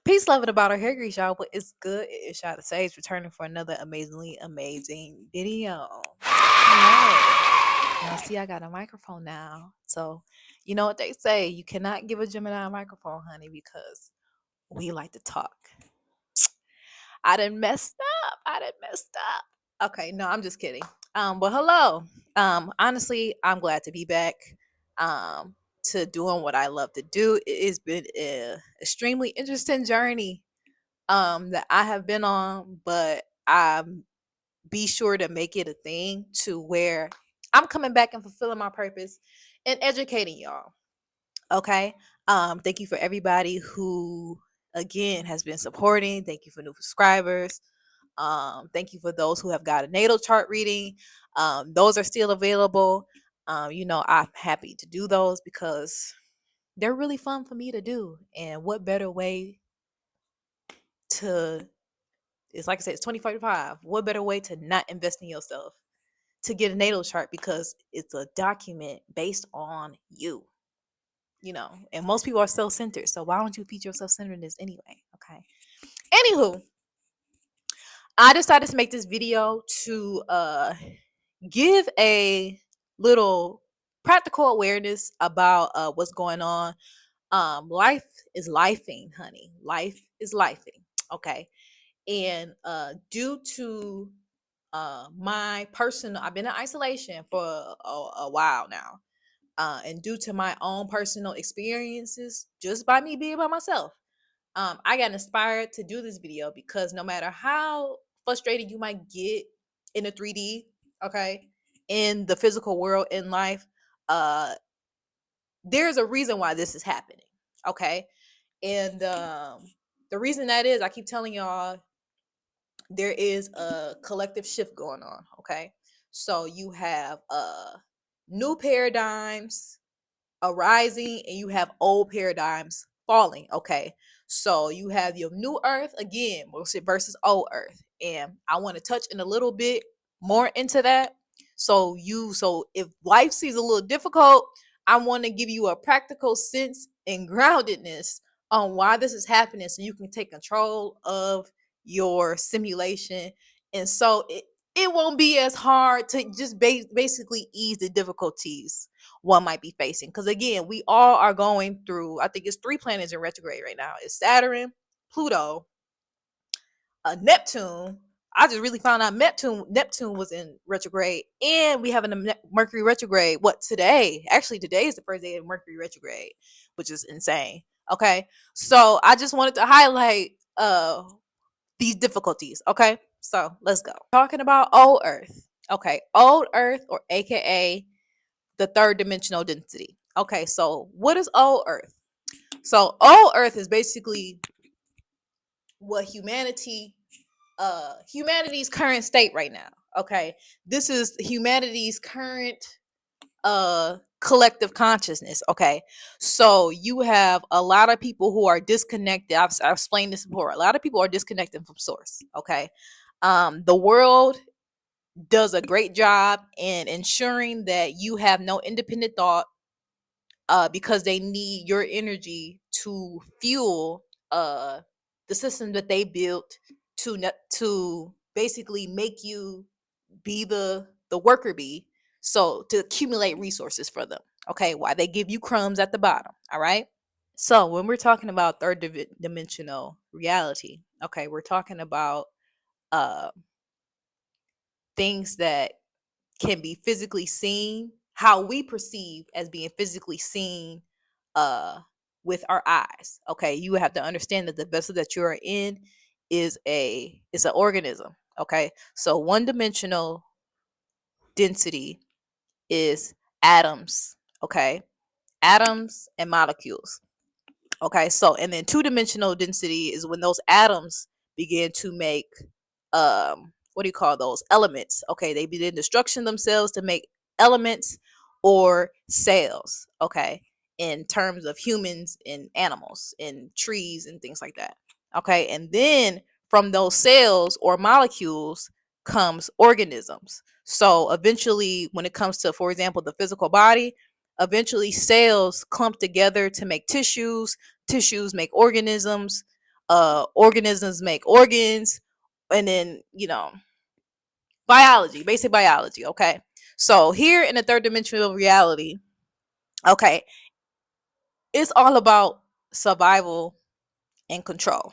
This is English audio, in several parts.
Peace, love, and about our hair grease, y'all. But it's good. It is Shy the Sage returning for another amazingly amazing video. Now, see, I got a microphone now. So, you know what they say? You cannot give a Gemini a microphone, honey, because we like to talk. I done messed up. Okay, no, I'm just kidding. Well, hello. Honestly, I'm glad to be back. To doing what I love to do. It has been an extremely interesting journey that I have been on, but be sure to make it a thing to where I'm coming back and fulfilling my purpose and educating y'all. Okay. Thank you for everybody who again has been supporting. Thank you for new subscribers. Thank you for those who have got a natal chart reading. Those are still available. I'm happy to do those because they're really fun for me to do. And what better way to, it's like I said, it's 2045. What better way to not invest in yourself to get a natal chart, because it's a document based on you, and most people are self-centered. So why don't you feed your self-centeredness anyway? Okay. Anywho, I decided to make this video to give a little practical awareness about what's going on. Life is lifing, honey. Life is lifing. Okay. And due to my personal, I've been in isolation for a while now. And due to my own personal experiences, just by me being by myself, I got inspired to do this video because no matter how frustrated you might get in the 3D, okay, in the physical world, in life, uh, there's a reason why this is happening, okay? And the reason that is, I keep telling y'all, there is a collective shift going on, okay? So you have new paradigms arising and you have old paradigms falling, okay? So you have your new earth again versus old earth, and I want to touch in a little bit more into that. So if life seems a little difficult, I want to give you a practical sense and groundedness on why this is happening, so you can take control of your simulation. And so it won't be as hard to just basically ease the difficulties one might be facing. Because again, we all are going through, I think it's 3 planets in retrograde right now. It's Saturn, Pluto, Neptune. I just really found out Neptune was in retrograde, and we have a Mercury retrograde. What, today? Actually, today is the first day of Mercury retrograde, which is insane. Okay, so I just wanted to highlight these difficulties. Okay, so let's go. Talking about old Earth. Okay, old Earth, or AKA the third dimensional density. Okay, so what is old Earth? So old Earth is basically what humanity's current state right now. Okay, this is humanity's current collective consciousness. Okay, so you have a lot of people who are disconnected. I've explained this before. A lot of people are disconnected from source. Okay, the world does a great job in ensuring that you have no independent thought, because they need your energy to fuel the system that they built to basically make you be the worker bee, so to accumulate resources for them. Okay, why they give you crumbs at the bottom. All right. So when we're talking about dimensional reality, okay, we're talking about uh things that can be physically seen, how we perceive as being physically seen uh with our eyes. Okay, you have to understand that the vessel that you are in is an organism. Okay, so one dimensional density is atoms. Okay, atoms and molecules. Okay, so and then two-dimensional density is when those atoms begin to make what do you call those, elements. Okay, they begin to structure themselves to make elements or cells. Okay, in terms of humans and animals and trees and things like that. Okay, and then from those cells or molecules comes organisms. So eventually, when it comes to, for example, the physical body, eventually cells clump together to make tissues. Tissues make organisms. organisms make organs, and then biology, basic biology. Okay, so here in the third dimensional reality, okay, it's all about survival and control.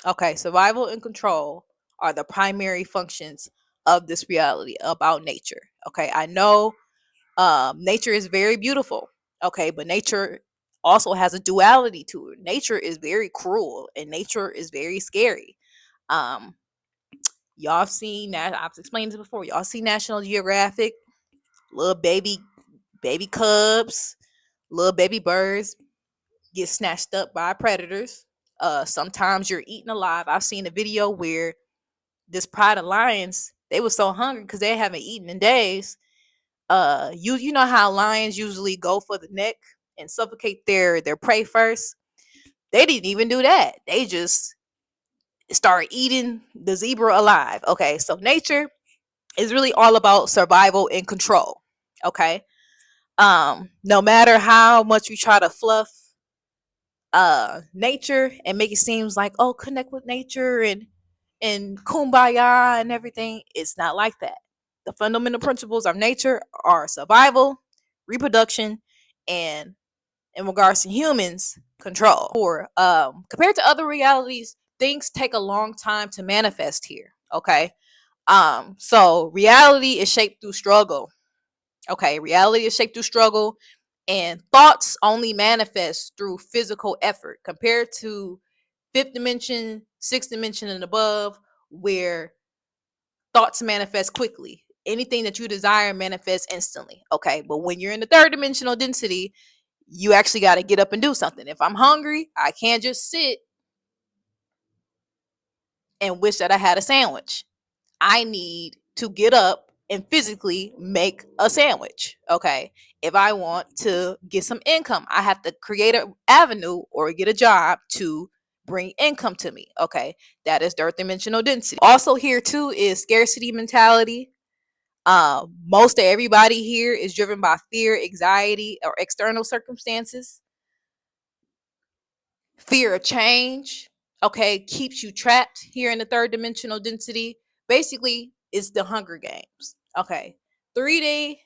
Okay, survival and control are the primary functions of this reality about nature. Okay, I know nature is very beautiful. Okay, but nature also has a duality to it. Nature is very cruel and nature is very scary. Um, y'all have seen that. I've explained this before. Y'all see National Geographic, little baby cubs, little baby birds get snatched up by predators. Sometimes you're eaten alive. I've seen a video where this pride of lions, they were so hungry because they haven't eaten in days. You know how lions usually go for the neck and suffocate their prey first. They didn't even do that. They just start eating the zebra alive. Okay, so nature is really all about survival and control. Okay, no matter how much you try to fluff nature and make it seems like, oh, connect with nature and kumbaya and everything, it's not like that. The fundamental principles of nature are survival, reproduction, and in regards to humans, control. Or compared to other realities, things take a long time to manifest here. Okay, so reality is shaped through struggle. Okay, reality is shaped through struggle, and thoughts only manifest through physical effort compared to fifth dimension, sixth dimension, and above, where thoughts manifest quickly. Anything that you desire manifests instantly. Okay, but when you're in the third dimensional density, you actually got to get up and do something. If I'm hungry, I can't just sit and wish that I had a sandwich. I need to get up and physically make a sandwich. Okay. If I want to get some income, I have to create an avenue or get a job to bring income to me. Okay. That is third dimensional density. Also, here too is scarcity mentality. Most of everybody here is driven by fear, anxiety, or external circumstances. Fear of change, okay, keeps you trapped here in the third dimensional density. Basically, it's the Hunger Games. Okay, 3D,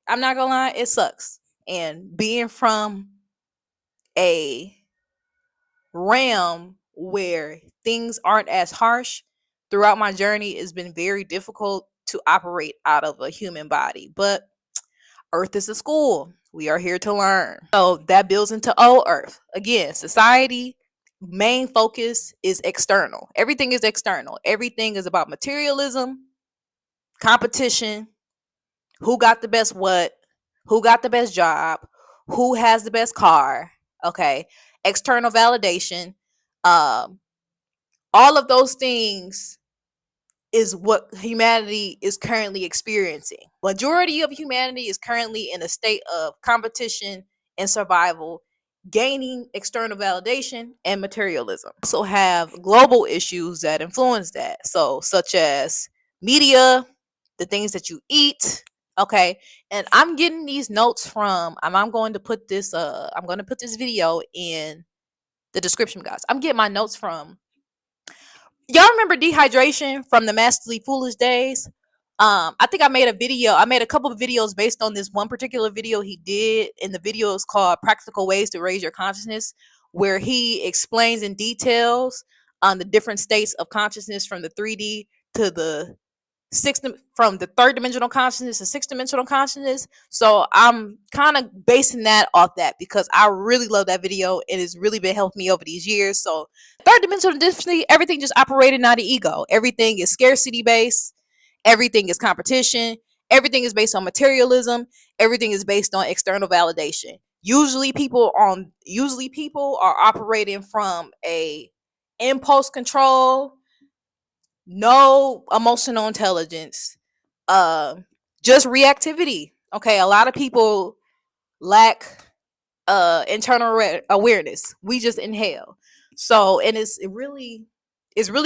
I'm not gonna lie, it sucks. And being from a realm where things aren't as harsh throughout my journey, it's been very difficult to operate out of a human body. But Earth is a school. We are here to learn. So that builds into old Earth. Again, society main focus is external. Everything is external. Everything is about materialism, competition, who got the best what, who got the best job, who has the best car, okay? External validation. Um all of those things is what humanity is currently experiencing. Majority of humanity is currently in a state of competition and survival, gaining external validation and materialism. Also have global issues that influence that. So such as media, the things that you eat. Okay. And I'm getting these notes from I'm going to put this video in the description, guys. I'm getting my notes from, y'all remember dehydration from the Masterly Foolish days? I think I made a video. I made a couple of videos based on this one particular video he did. And the video is called Practical Ways to Raise Your Consciousness, where he explains in details on the different states of consciousness from the 3D to the from the third dimensional consciousness to sixth dimensional consciousness. So I'm kind of basing that off that because I really love that video and it's really been helping me over these years. So third dimensional density, everything just operated out of ego. Everything is scarcity based. Everything is competition. Everything is based on materialism. Everything is based on external validation. Usually people are operating from a impulse control, no emotional intelligence, uh just reactivity. Okay, a lot of people lack internal awareness. We just inhale. So, and it's really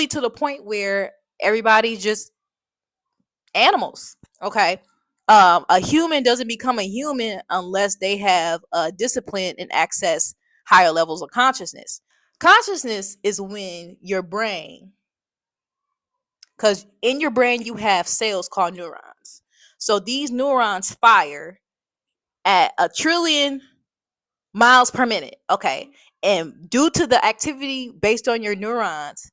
to the point where everybody's just animals. Okay, a human doesn't become a human unless they have discipline and access higher levels of consciousness. Consciousness is when your brain, because in your brain you have cells called neurons. So these neurons fire at 1 trillion miles per minute. Okay. And due to the activity based on your neurons,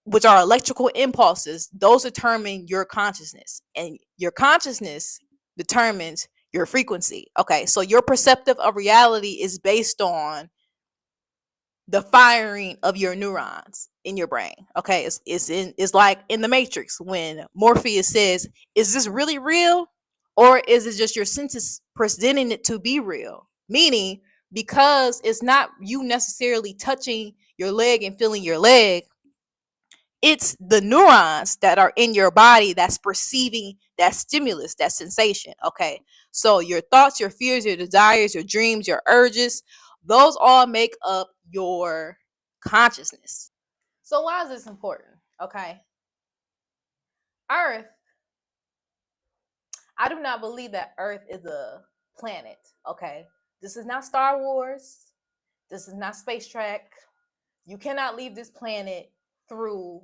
which are electrical impulses, those determine your consciousness. And your consciousness determines your frequency. Okay. So your perceptive of reality is based on the firing of your neurons in your brain. Okay, it's like in the Matrix when Morpheus says, "Is this really real, or is it just your senses presenting it to be real?" Meaning, because it's not you necessarily touching your leg and feeling your leg, it's the neurons that are in your body that's perceiving that stimulus, that sensation. Okay. So your thoughts, your fears, your desires, your dreams, your urges, those all make up your consciousness. So why is this important? Okay. Earth, I do not believe that Earth is a planet. Okay. This is not Star Wars. This is not Space Trek. You cannot leave this planet through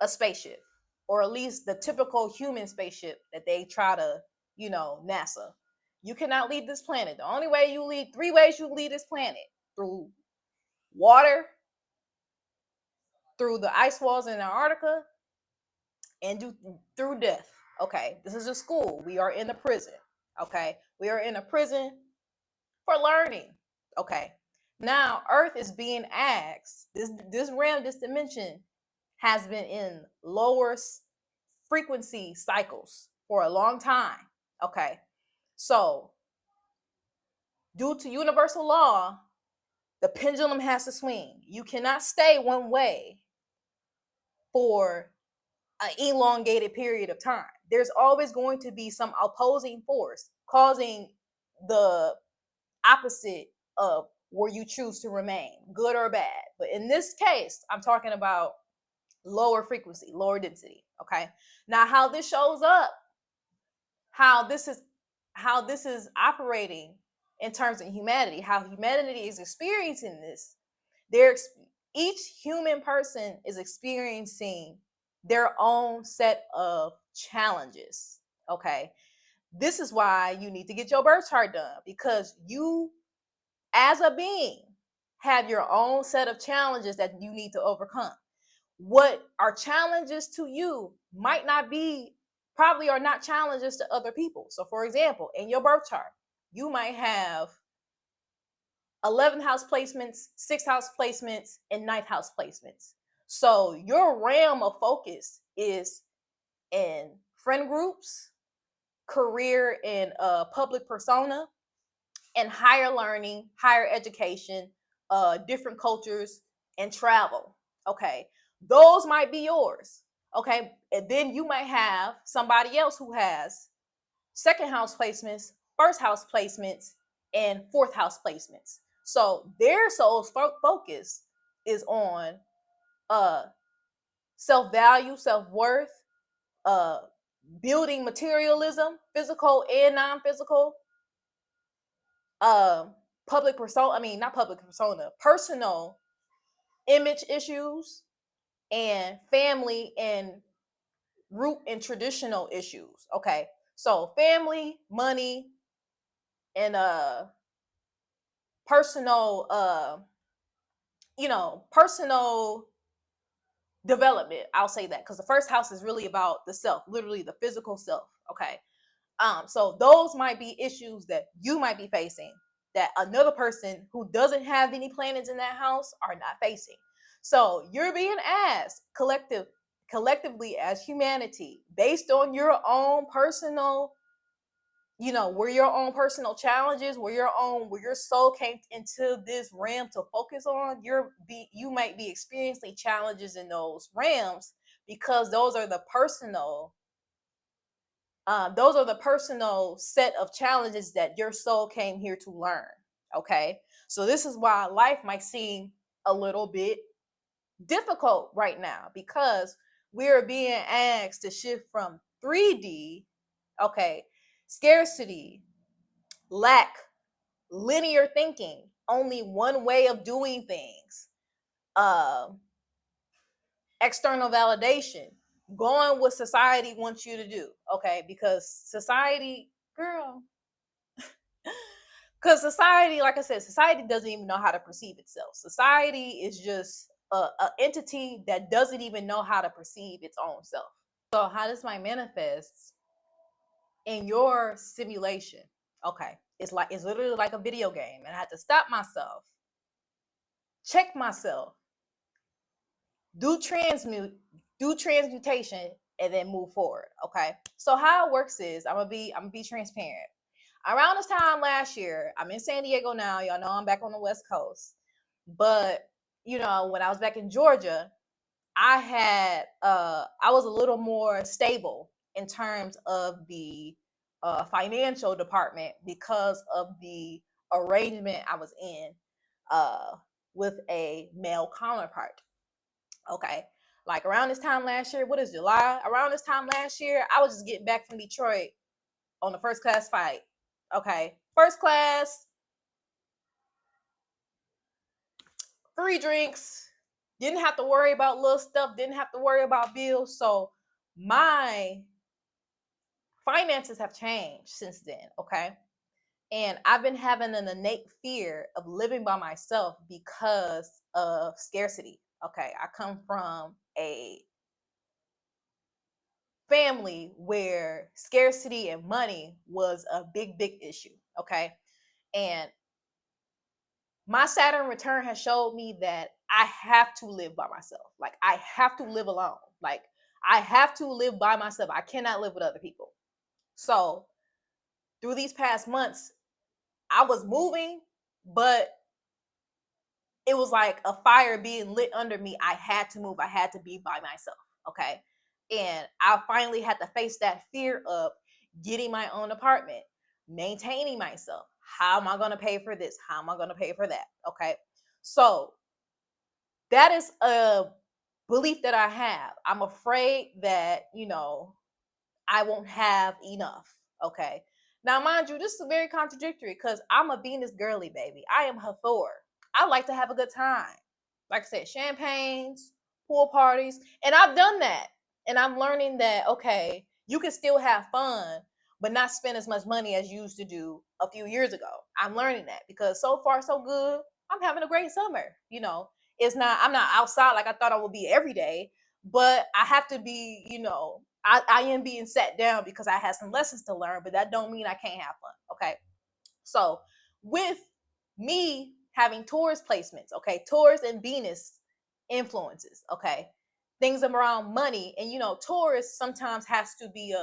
a spaceship, or at least the typical human spaceship that they try to, NASA. You cannot leave this planet. The only way you leave, 3 ways you leave this planet: through water, through the ice walls in Antarctica, and through death. Okay, this is a school. We are in a prison. Okay, we are in a prison for learning. Okay, now Earth is being asked. This realm, this dimension, has been in lower frequency cycles for a long time. Okay. So, due to universal law, the pendulum has to swing. You cannot stay one way for an elongated period of time. There's always going to be some opposing force causing the opposite of where you choose to remain, good or bad. But in this case, I'm talking about lower frequency, lower density. Okay. Now, how this shows up, how this is operating in terms of humanity, how humanity is experiencing this. Each human person is experiencing their own set of challenges. Okay. This is why you need to get your birth chart done, because you, as a being, have your own set of challenges that you need to overcome. What are challenges to you might not be, probably are not challenges to other people. So for example, in your birth chart, you might have 11th house placements, 6th house placements, and 9th house placements. So your realm of focus is in friend groups, career and public persona, and higher learning, higher education, different cultures, and travel. Okay, those might be yours. Okay, and then you might have somebody else who has 2nd house placements, 1st house placements, and 4th house placements. So their soul's focus is on self-value, self-worth, uh, building materialism, physical and non-physical, public persona, I mean, not public persona, personal image issues, and family and root and traditional issues. Okay. So family, money, and personal personal development. I'll say that because the 1st house is really about the self, literally the physical self. Okay. So those might be issues that you might be facing that another person who doesn't have any planets in that house are not facing. So you're being asked collectively as humanity, based on your own personal, where your own personal challenges, where your soul came into this realm to focus on, you might be experiencing challenges in those realms, because those are the personal set of challenges that your soul came here to learn. Okay. So this is why life might seem a little bit difficult right now, because we're being asked to shift from 3D, okay, scarcity, lack, linear thinking, only one way of doing things. External validation, going what society wants you to do, okay? Because society, girl, because society, like I said, society doesn't even know how to perceive itself. Society is just a entity that doesn't even know how to perceive its own self. So how does my manifest in your simulation? Okay, it's literally like a video game, and I had to stop myself, check myself, do transmutation, and then move forward. Okay, so how it works is I'm gonna be transparent. Around this time last year, I'm in San Diego now. Y'all know I'm back on the West Coast, but when I was back in Georgia, I was a little more stable in terms of the financial department because of the arrangement I was in with a male counterpart. Okay. Like around this time last year, what is July? Around this time last year, I was just getting back from Detroit on the first class flight. Okay. First class, free drinks, didn't have to worry about little stuff, didn't have to worry about bills. So my finances have changed since then. Okay. And I've been having an innate fear of living by myself because of scarcity. Okay. I come from a family where scarcity and money was a big issue. Okay. And my Saturn return has showed me that I have to live by myself. Like, I have to live alone. Like, I have to live by myself. I cannot live with other people. So, through these past months, I was moving, but it was like a fire being lit under me. I had to move. I had to be by myself. Okay. And I finally had to face that fear of getting my own apartment, maintaining myself. How am I going to pay for this? How am I going to pay for that? Okay. So that is a belief that I have. I'm afraid that, I won't have enough. Okay. Now, mind you, this is very contradictory because I'm a Venus girly, baby. I am her Thor. I like to have a good time. Like I said, champagnes, pool parties. And I've done that. And I'm learning that, okay, you can still have fun, but not spend as much money as you used to do a few years ago. I'm learning that because so far, so good. I'm having a great summer. I'm not outside like I thought I would be every day, but I have to be, I am being sat down because I had some lessons to learn, but that don't mean I can't have fun. Okay. So with me having Taurus placements, okay, Taurus and Venus influences, okay, things around money, and Taurus sometimes has to be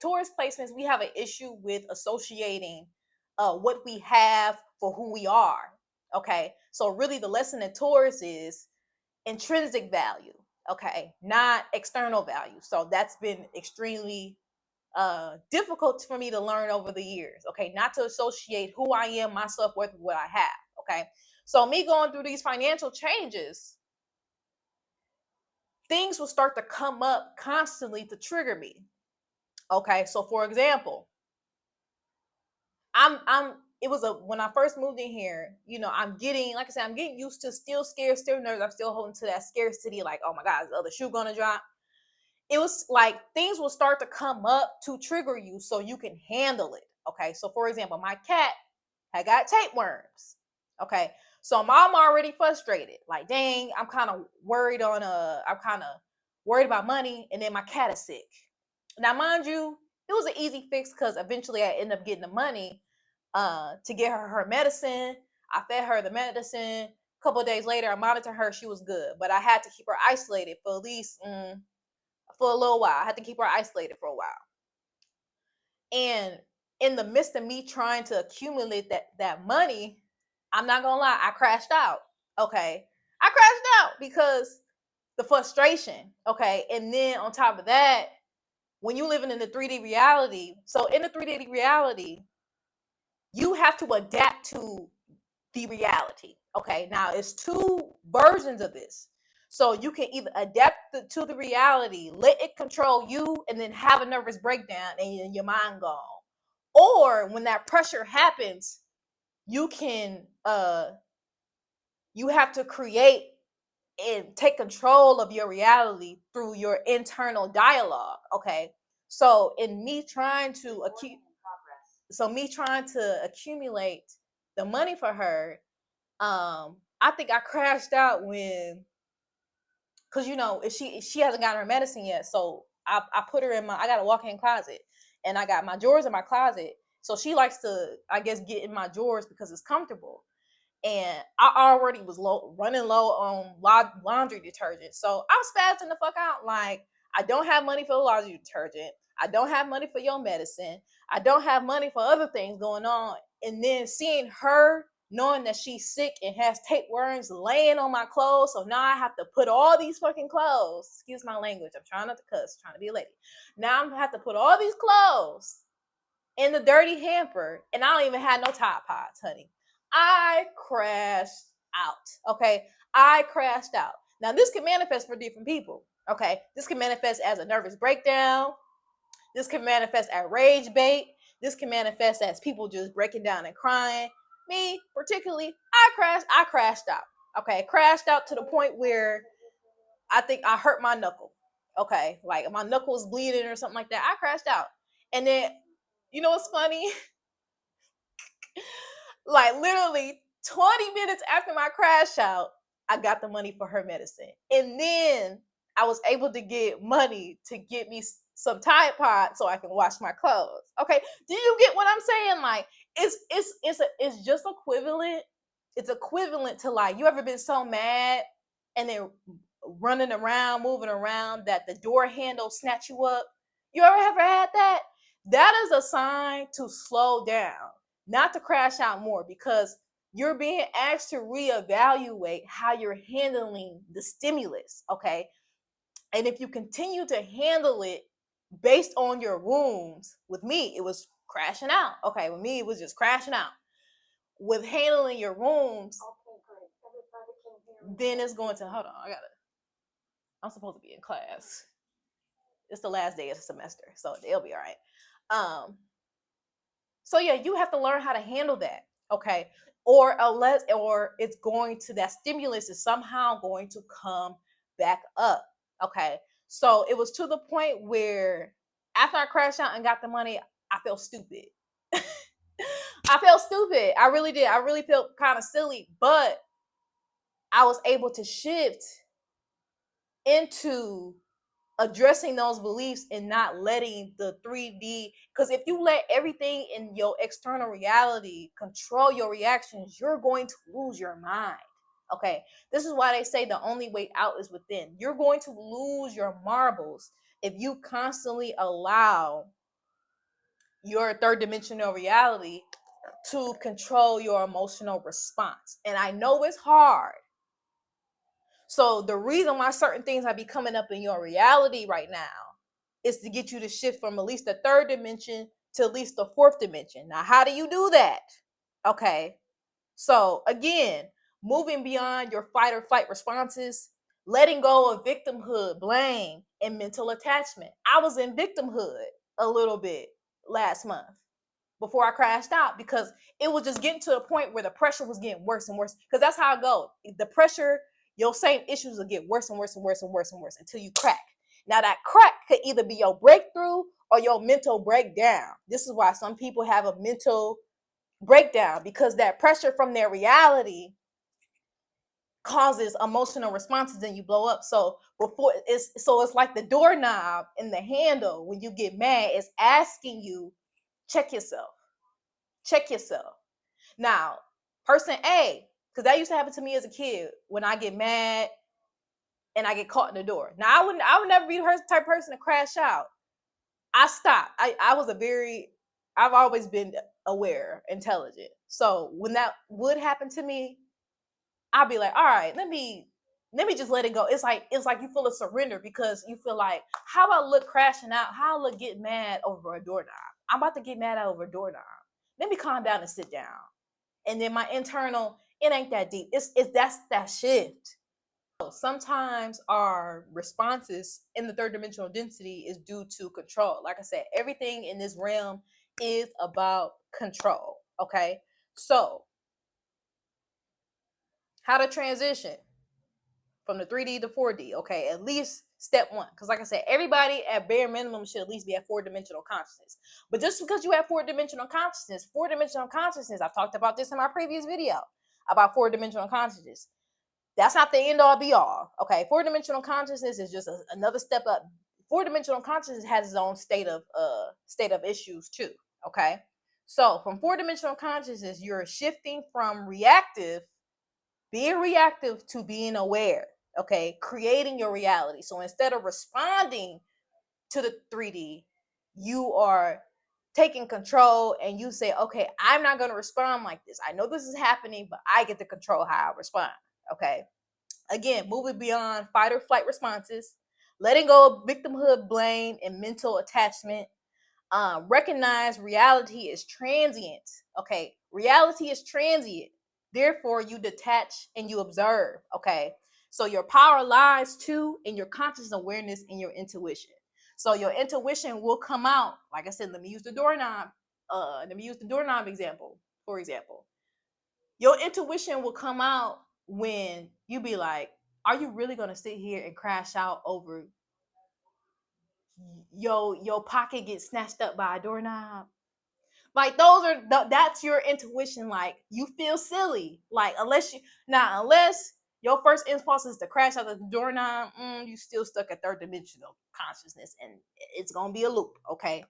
Taurus placements. We have an issue with associating what we have for who we are. Okay, so really the lesson in Taurus is intrinsic value, okay, not external value. So that's been extremely difficult for me to learn over the years, okay, not to associate who I am, my self-worth, with what I have. Okay, so me going through these financial changes, things will start to come up constantly to trigger me. Okay, so for example, I'm it was when I first moved in here, I'm getting, like I said, I'm getting used to, still scared, still nervous. I'm still holding to that scarcity, like, oh my God, is the other shoe gonna drop? It was like things will start to come up to trigger you so you can handle it. Okay, so for example, my cat had got tapeworms. Okay, so I'm already frustrated. Like, dang, I'm kind of worried about money, and then my cat is sick. Now, mind you, it was an easy fix because eventually I ended up getting the money to get her medicine. I fed her the medicine. A couple of days later, I monitored her. She was good, but I had to keep her isolated for at least for a little while. I had to keep her isolated for a while. And in the midst of me trying to accumulate that money, I'm not gonna lie, I crashed out. Okay, I crashed out because the frustration. Okay, and then on top of that, when you living in the 3D reality, so in the 3D reality, you have to adapt to the reality. Okay, now it's two versions of this. So you can either adapt to the reality, let it control you, and then have a nervous breakdown and your mind gone. Or when that pressure happens, you can you have to create and take control of your reality through your internal dialogue. Okay, so in me trying to accumulate the money for her, I think I crashed out when, because if she hasn't gotten her medicine yet, so I put her in I got a walk-in closet, and I got my drawers in my closet, so she likes to, I guess, get in my drawers because it's comfortable. And I already was running low on laundry detergent. So I was spazzing the fuck out. Like, I don't have money for the laundry detergent. I don't have money for your medicine. I don't have money for other things going on. And then seeing her, knowing that she's sick and has tapeworms laying on my clothes. So now I have to put all these fucking clothes. Excuse my language. I'm trying not to cuss, trying to be a lady. Now I'm going to have to put all these clothes in the dirty hamper. And I don't even have no Tide Pods, honey. I crashed out. Okay. I crashed out. Now, this can manifest for different people. Okay. This can manifest as a nervous breakdown. This can manifest as rage bait. This can manifest as people just breaking down and crying. Me, particularly, I crashed out. Okay. Crashed out to the point where I think I hurt my knuckle. Okay. Like my knuckle was bleeding or something like that. I crashed out. And then, you know what's funny? Like literally 20 minutes after my crash out, I got the money for her medicine. And then I was able to get money to get me some Tide Pods so I can wash my clothes. Okay. Do you get what I'm saying? Like it's just equivalent. It's equivalent to, like, you ever been so mad and then running around, moving around that the door handle snatch you up? You ever had that? That is a sign to slow down, not to crash out more, because you're being asked to reevaluate how you're handling the stimulus. Okay. And if you continue to handle it based on your wounds, with me, it was crashing out. Okay. With me, it was just crashing out. With handling your wounds, then it's going to, hold on, I'm supposed to be in class. It's the last day of the semester, so they'll be all right. So yeah, you have to learn how to handle that. Okay. Or it's going to, that stimulus is somehow going to come back up. Okay. So it was to the point where after I crashed out and got the money, I felt stupid. I felt stupid. I really did. I really felt kind of silly, but I was able to shift into addressing those beliefs and not letting the 3D, because if you let everything in your external reality control your reactions, you're going to lose your mind. Okay, this is why they say the only way out is within. You're going to lose your marbles if you constantly allow your third dimensional reality to control your emotional response. And I know it's hard. So the reason why certain things might be coming up in your reality right now is to get you to shift from at least the third dimension to at least the fourth dimension. Now, how do you do that? Okay. So again, moving beyond your fight or flight responses, letting go of victimhood, blame, and mental attachment. I was in victimhood a little bit last month before I crashed out, because it was just getting to the point where the pressure was getting worse and worse. Because that's how I go. The pressure, your same issues will get worse and worse and worse and worse and worse until you crack. Now that crack could either be your breakthrough or your mental breakdown. This is why some people have a mental breakdown, because that pressure from their reality causes emotional responses and you blow up. So it's like the doorknob and the handle when you get mad is asking you, check yourself. Check yourself. Now, person A, because that used to happen to me as a kid when I get mad and I get caught in the door. Now, I would never be the type of person to crash out. I stopped. I've always been aware, intelligent. So when that would happen to me, I'd be like, all right, let me just let it go. It's like you feel a surrender, because you feel like, how I look crashing out, how I look get mad over a doorknob. I'm about to get mad over a doorknob. Let me calm down and sit down. And then my internal, it ain't that deep. That's that shift. Sometimes our responses in the third dimensional density is due to control. Like I said, everything in this realm is about control. Okay. So How to transition from the 3D to 4D. Okay, at least step one. Because like I said, everybody at bare minimum should at least be at 4-dimensional consciousness. But just because you have 4-dimensional consciousness, I've talked about this in my previous video about 4-dimensional consciousness. That's not the end all be all. Okay, 4-dimensional consciousness is just another step up. 4-dimensional consciousness has its own state of issues too. Okay, so from 4-dimensional consciousness, you're shifting from being reactive to being aware. Okay, creating your reality. So instead of responding to the 3D, you are taking control and you say, okay, I'm not going to respond like this. I know this is happening, but I get to control how I respond. Okay. Again, moving beyond fight or flight responses, letting go of victimhood, blame, and mental attachment. Recognize reality is transient. Okay, reality is transient. Therefore, you detach and you observe. Okay, so your power lies too in your conscious awareness and your intuition. So your intuition will come out. Like I said, let me use the doorknob. Let me use the doorknob example. For example, your intuition will come out when you be like, "Are you really gonna sit here and crash out over your pocket gets snatched up by a doorknob?" Like that's your intuition. Like you feel silly. Like unless your first impulse is to crash out the doorknob, you still stuck at 3rd-dimensional consciousness, and it's gonna be a loop. Okay,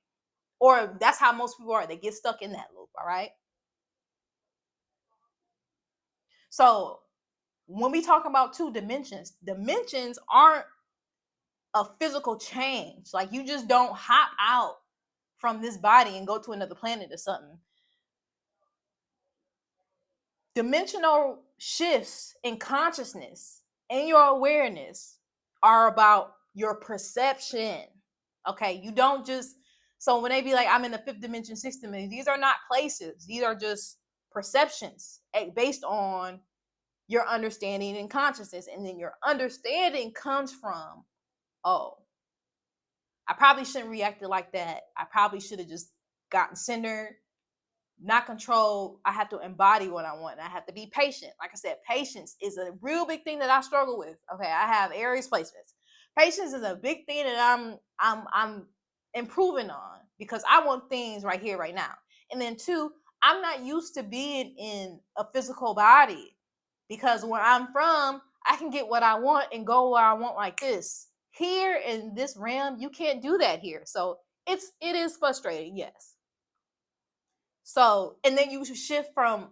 or that's how most people are. They get stuck in that loop. All right. So when we talk about 2 dimensions aren't a physical change. Like you just don't hop out from this body and go to another planet or something. Dimensional shifts in consciousness and your awareness are about your perception. Okay, you don't just, so when they be like, I'm in the 5th dimension, 6th dimension, these are not places. These are just perceptions based on your understanding and consciousness. And then your understanding comes from, oh, I probably shouldn't reacted like that. I probably should have just gotten centered, not controlled. I have to embody what I want. I have to be patient. Like I said, patience is a real big thing that I struggle with. Okay, I have Aries placements. Patience is a big thing that I'm improving on because I want things right here, right now. And then 2, I'm not used to being in a physical body because where I'm from, I can get what I want and go where I want like this. Here in this realm, you can't do that here. So it is frustrating, yes. So, and then you shift from,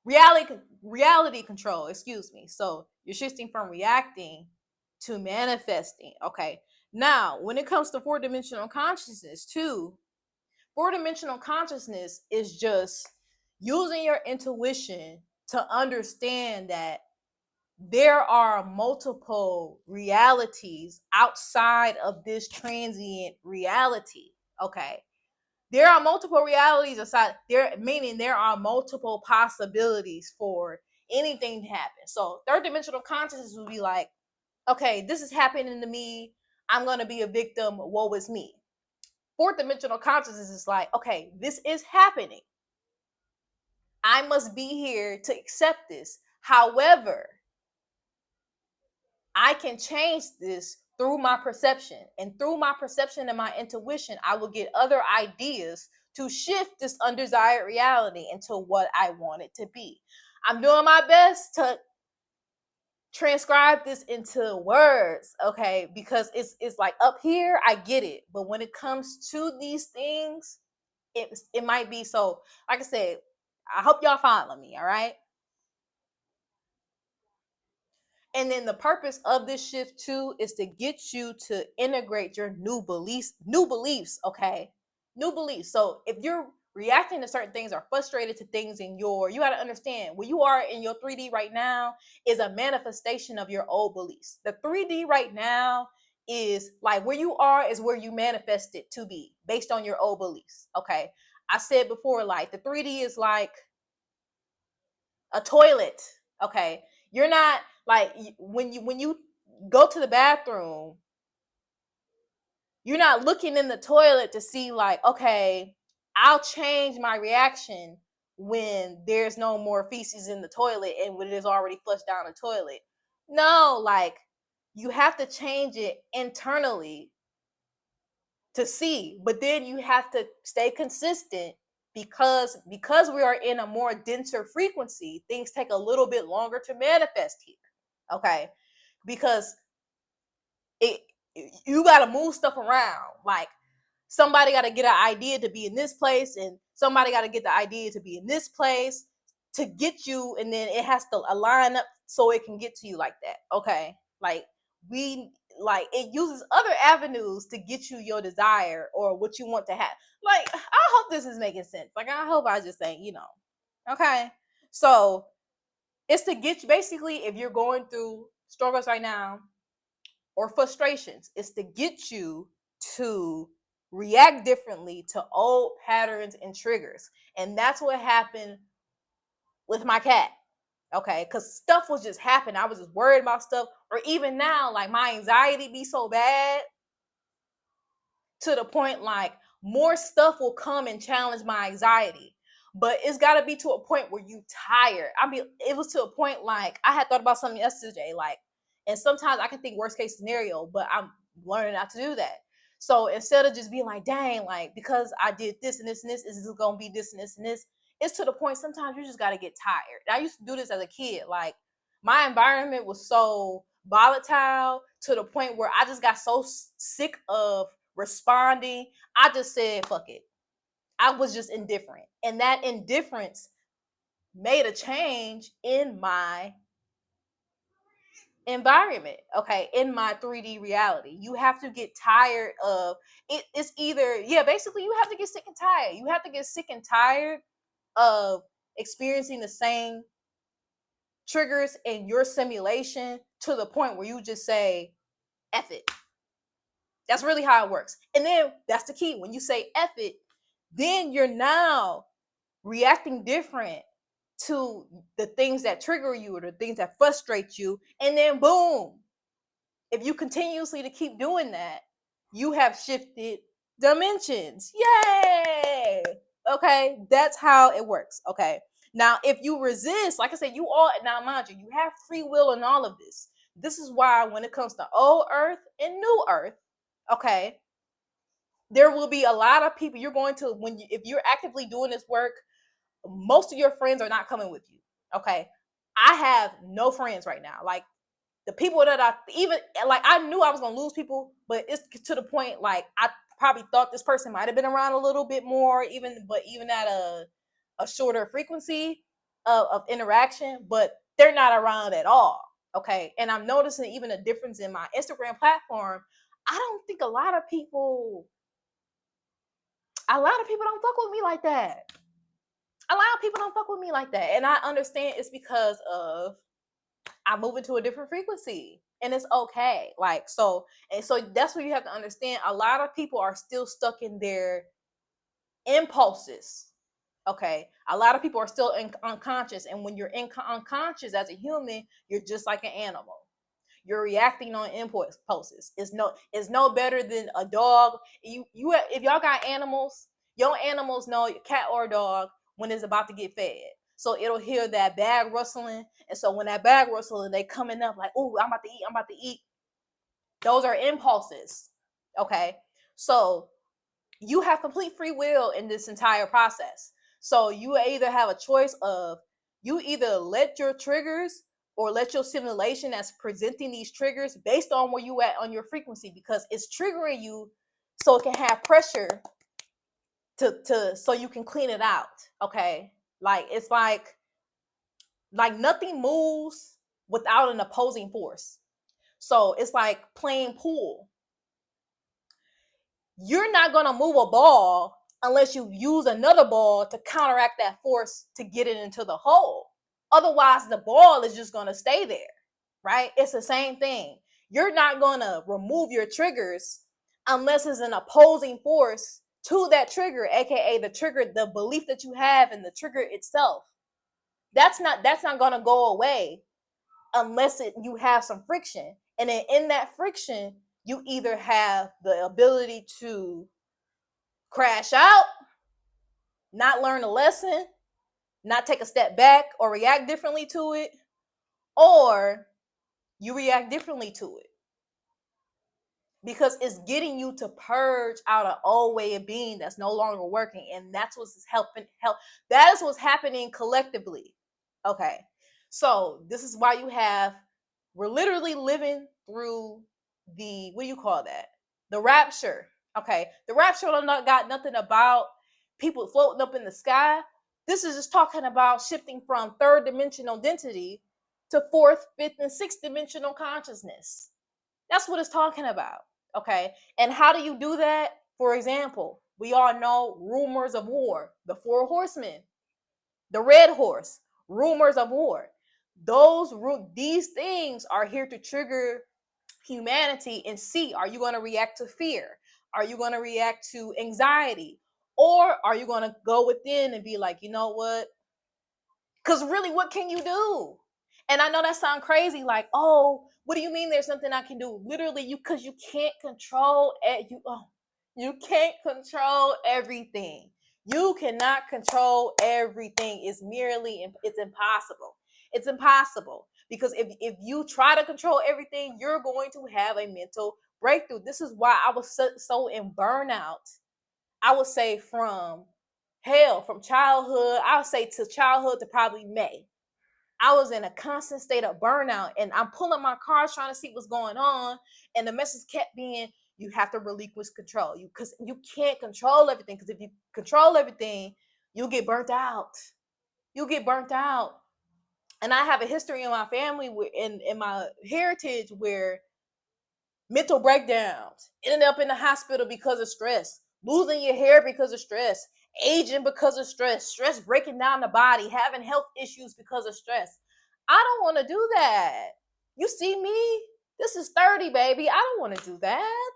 reality control, excuse me. So you're shifting from reacting to manifesting. Okay. Now, when it comes to 4-dimensional consciousness, too, 4-dimensional consciousness is just using your intuition to understand that there are multiple realities outside of this transient reality. Okay. There are multiple realities aside there, meaning there are multiple possibilities for anything to happen. So 3rd-dimensional consciousness would be like, okay, this is happening to me. I'm going to be a victim. Woe is me. 4th-dimensional consciousness is like, okay, this is happening. I must be here to accept this. However, I can change this through my perception. And through my perception and my intuition, I will get other ideas to shift this undesired reality into what I want it to be. I'm doing my best to transcribe this into words, okay? Because it's like up here, I get it. But when it comes to these things, it might be so, like I said, I hope y'all follow me, all right? And then the purpose of this shift too is to get you to integrate your new beliefs, okay? New beliefs. So if you're reacting to certain things or frustrated to things you got to understand where you are in your 3D right now is a manifestation of your old beliefs. The 3D right now is like where you are is where you manifest it to be based on your old beliefs, okay? I said before, like the 3D is like a toilet. Okay, you're not like when you go to the bathroom, you're not looking in the toilet to see like, okay, I'll change my reaction when there's no more feces in the toilet and when it is already flushed down the toilet. No, like, you have to change it internally to see, but then you have to stay consistent because we are in a more denser frequency. Things take a little bit longer to manifest here, okay? Because it you got to move stuff around. Like, somebody got to get an idea to be in this place, and somebody got to get the idea to be in this place to get you, and then it has to align up so it can get to you like that. Okay, like, it uses other avenues to get you your desire or what you want to have. Like, I hope this is making sense. Like, I hope I just saying, okay. So it's to get you, basically, if you're going through struggles right now or frustrations, it's to get you to react differently to old patterns and triggers. And that's what happened with my cat. Okay, because stuff was just happening. I was just worried about stuff. Or even now, like, my anxiety be so bad to the point, like, more stuff will come and challenge my anxiety. But it's got to be to a point where you tired. It was to a point, like, I had thought about something yesterday, like, and sometimes I can think worst case scenario, but I'm learning not to do that. So instead of just being like, dang, like, because I did this and this and this, is this going to be this and this and this? It's to the point sometimes you just got to get tired. I used to do this as a kid. Like, my environment was so volatile to the point where I just got so sick of responding. I just said, fuck it. I was just indifferent. And that indifference made a change in my environment, okay, in my 3D reality. You have to get tired of it. It's either, basically, you have to get sick and tired. You have to get sick and tired of experiencing the same triggers in your simulation to the point where you just say, F it. That's really how it works. And then that's the key. When you say F it, then you're now reacting different to the things that trigger you or the things that frustrate you. And then boom, if you continuously to keep doing that, you have shifted dimensions. Yay! Okay, that's how it works. Okay. Now, if you resist, like I said, now mind you, you have free will in all of this. This is why when it comes to old earth and new earth, okay, there will be a lot of people you're going to, if you're actively doing this work, most of your friends are not coming with you. Okay. I have no friends right now. Like, the people that I knew I was going to lose people, but it's to the point, like, I probably thought this person might have been around a little bit more, even at a shorter frequency of interaction, but they're not around at all. Okay. And I'm noticing even a difference in my Instagram platform. I don't think a lot of people don't fuck with me like that. A lot of people don't fuck with me like that. And I understand it's because of I move into a different frequency. And it's okay. Like, so that's what you have to understand. A lot of people are still stuck in their impulses. Okay. A lot of people are still unconscious. And when you're unconscious as a human, you're just like an animal. You're reacting on impulses. It's no better than a dog. If y'all got animals, your animals know, cat or dog, when it's about to get fed. So it'll hear that bag rustling, and so when that bag rustling, they coming up like, "Ooh, I'm about to eat. I'm about to eat." Those are impulses. Okay, so you have complete free will in this entire process. So you either have a choice of, you either let your triggers or let your simulation that's presenting these triggers based on where you at on your frequency, because it's triggering you so it can have pressure to so you can clean it out. Okay, like, it's like nothing moves without an opposing force. So it's like playing pool. You're not going to move a ball unless you use another ball to counteract that force to get it into the hole. Otherwise, the ball is just going to stay there, right? It's the same thing. You're not going to remove your triggers unless it's an opposing force to that trigger, aka the trigger, the belief that you have in the trigger itself. That's not going to go away unless you have some friction. And then in that friction, you either have the ability to crash out, not learn a lesson, not take a step back or react differently to it, or you react differently to it because it's getting you to purge out an old way of being that's no longer working, and that's what's help. That is what's happening collectively. Okay, so this is why we're literally living through the, what do you call that, the rapture. Okay, the rapture not got nothing about people floating up in the sky. This is just talking about shifting from third dimensional density to fourth, fifth, and sixth dimensional consciousness. That's what it's talking about. Okay. And how do you do that? For example, we all know rumors of war, the four horsemen, the red horse, rumors of war. These things are here to trigger humanity and see, are you going to react to fear? Are you going to react to anxiety? Or are you going to go within and be like, you know what? Because really, what can you do? And I know that sounds crazy, like, oh, what do you mean there's something I can do? Literally, because you can't control it. You can't control everything. You cannot control everything. It's impossible. It's impossible. Because if you try to control everything, you're going to have a mental breakthrough. This is why I was so in burnout. I would say from childhood, I would say to childhood to probably May. I was in a constant state of burnout, and I'm pulling my cards trying to see what's going on. And the message kept being, you have to relinquish control. Because you can't control everything. Because if you control everything, you'll get burnt out. You'll get burnt out. And I have a history in my family, in my heritage, where mental breakdowns, ending up in the hospital because of stress, losing your hair because of stress, aging because of stress breaking down the body, having health issues because of stress. I don't want to do that. You see me? This is 30, baby. I don't want to do that.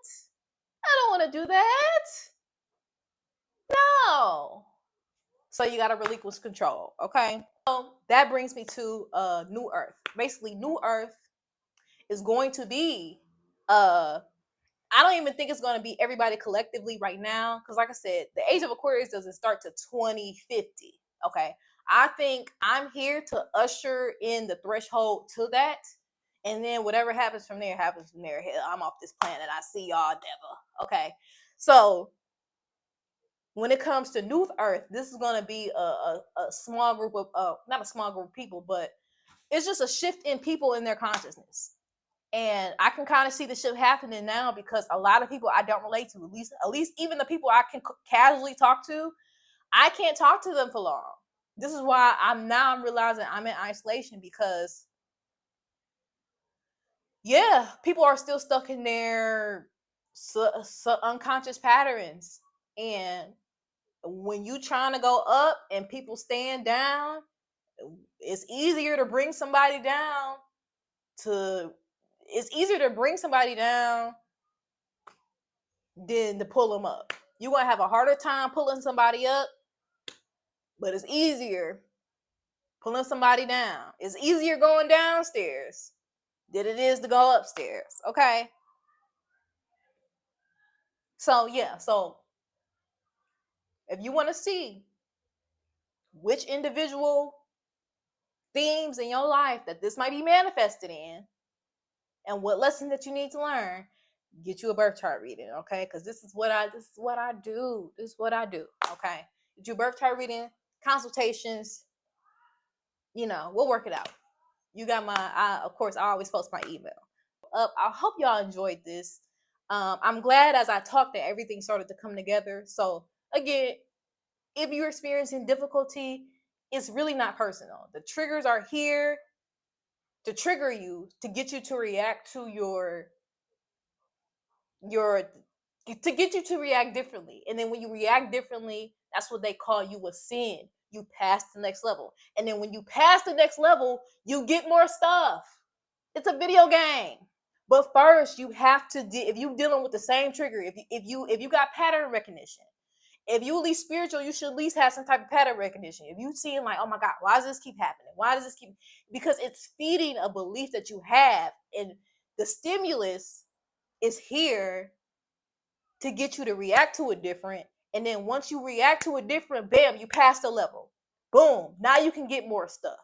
I don't want to do that. No. So you got to relinquish control, okay? So that brings me to New Earth. Basically, New Earth is going to be I don't even think it's going to be everybody collectively right now. Because like I said, the age of Aquarius doesn't start to 2050. Okay. I think I'm here to usher in the threshold to that. And then whatever happens from there happens from there. Hell, I'm off this planet. I see y'all never. Okay. So when it comes to New Earth, this is going to be a small group of, not a small group of people, but it's just a shift in people in their consciousness. And I can kind of see the shift happening now because a lot of people I don't relate to, at least even the people I can casually talk to, I can't talk to them for long. This is why I'm realizing I'm in isolation, because yeah, people are still stuck in their unconscious patterns. And when you trying to go up and people stand down, it's easier to bring somebody down to it's easier to bring somebody down than to pull them up. You're going to have a harder time pulling somebody up, but it's easier pulling somebody down. It's easier going downstairs than it is to go upstairs. Okay. So, yeah. So, if you want to see which individual themes in your life that this might be manifested in and what lesson that you need to learn, get you a birth chart reading, okay? Because this is what I do. This is what I do, okay? Get you a birth chart reading, consultations, we'll work it out. You got of course, I always post my email up. I hope y'all enjoyed this. I'm glad as I talked that everything started to come together. So again, if you're experiencing difficulty, it's really not personal. The triggers are here to trigger you, to get you to react to to get you to react differently. And then when you react differently, that's what they call you a sin. You pass the next level. And then when you pass the next level, you get more stuff. It's a video game. But first, you have to if you're dealing with the same trigger, if you got pattern recognition, if you at least spiritual, you should at least have some type of pattern recognition. If you see like, oh my God, why does this keep happening? Why does this keep? Because it's feeding a belief that you have, and the stimulus is here to get you to react to it different. And then once you react to it different, bam, you pass the level. Boom. Now you can get more stuff.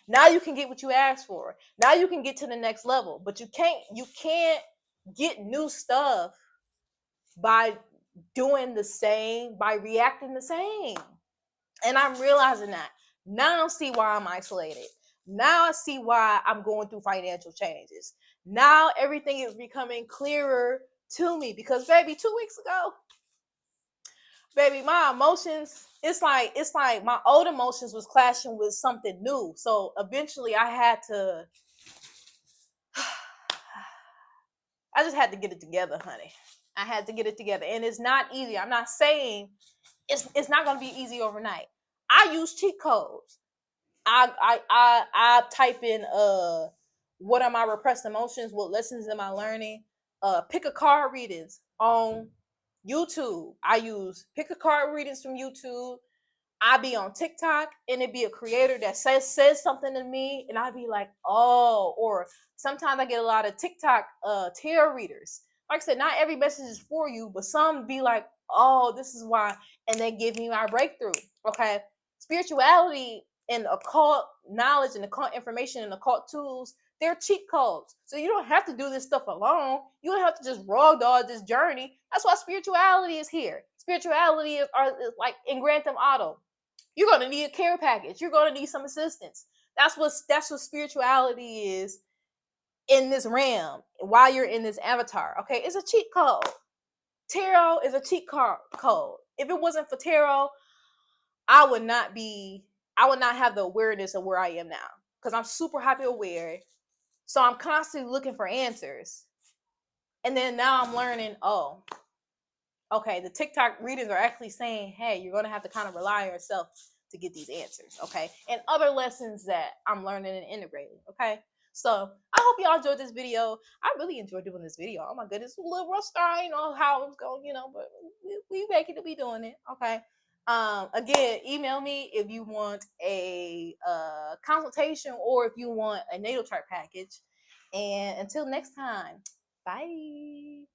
Now you can get what you asked for. Now you can get to the next level. But you can't get new stuff by doing the same, by reacting the same. And I'm realizing that. Now I see why I'm isolated. Now I see why I'm going through financial changes. Now everything is becoming clearer to me because baby, 2 weeks ago, baby, my emotions, it's like my old emotions was clashing with something new. So eventually I just had to get it together, honey. I had to get it together. And it's not easy. I'm not saying it's not gonna be easy overnight. I use cheat codes. I type in what are my repressed emotions, what lessons am I learning? Pick a card readings on YouTube. I use pick a card readings from YouTube. I be on TikTok and it be a creator that says something to me and I be like, oh, or sometimes I get a lot of TikTok tarot readers. Like I said, not every message is for you, but some be like, oh, this is why, and they give me my breakthrough. Okay. Spirituality and occult knowledge and occult information and occult tools, they're cheat codes. So you don't have to do this stuff alone. You don't have to just raw dog this journey. That's why spirituality is here. Spirituality is like in Grand Theft Auto. You're gonna need a care package. You're gonna need some assistance. That's what spirituality is in this realm while you're in this avatar. Okay, it's a cheat code. Tarot is a cheat code. If it wasn't for tarot, I would not have the awareness of where I am now. Because I'm super hyper aware. So I'm constantly looking for answers. And then now I'm learning, oh, okay, the TikTok readers are actually saying, hey, you're going to have to kind of rely on yourself to get these answers, okay? And other lessons that I'm learning and integrating, okay? So I hope y'all enjoyed this video. I really enjoyed doing this video. Oh my goodness, a little rough start, you know how it's going, you know, but we making it, we doing it, okay? Again, email me if you want a consultation or if you want a natal chart package. And until next time, bye.